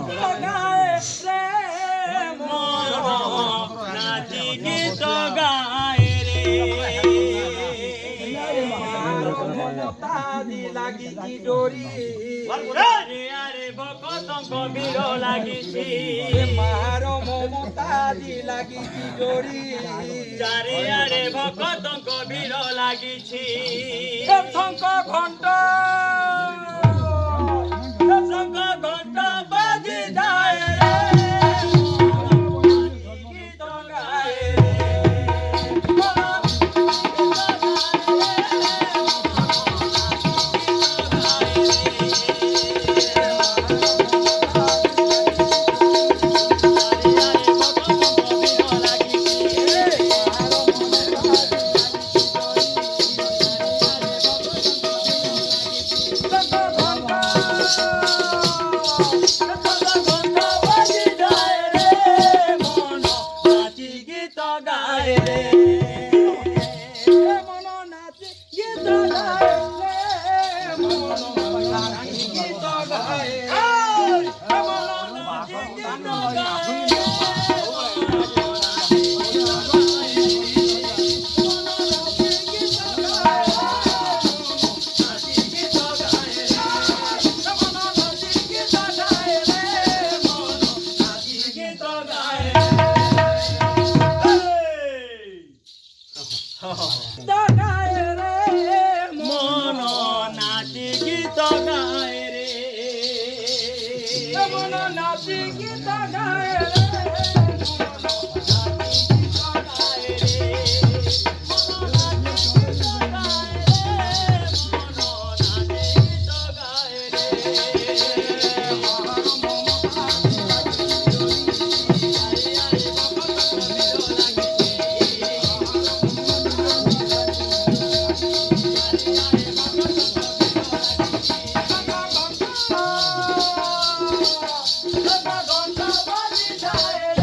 গায় রে মন নাচি গীত গায় রে মমতাদি লাগিছি ডোরি আরে ভকতঙ্ক ভিড় লাগিছি মার মমতাদি লাগিছি ডোরি চারিয়ারে ভকতঙ্ক ভিড় লাগিছি শঙ্খ ঘণ্ট শঙ্খ ঘণ্ট বাজি যায় রে গীত গায় মন নাচি গীত গায় রে মন নাচি গীত গায় রে ঘণ্টা বাজি যায়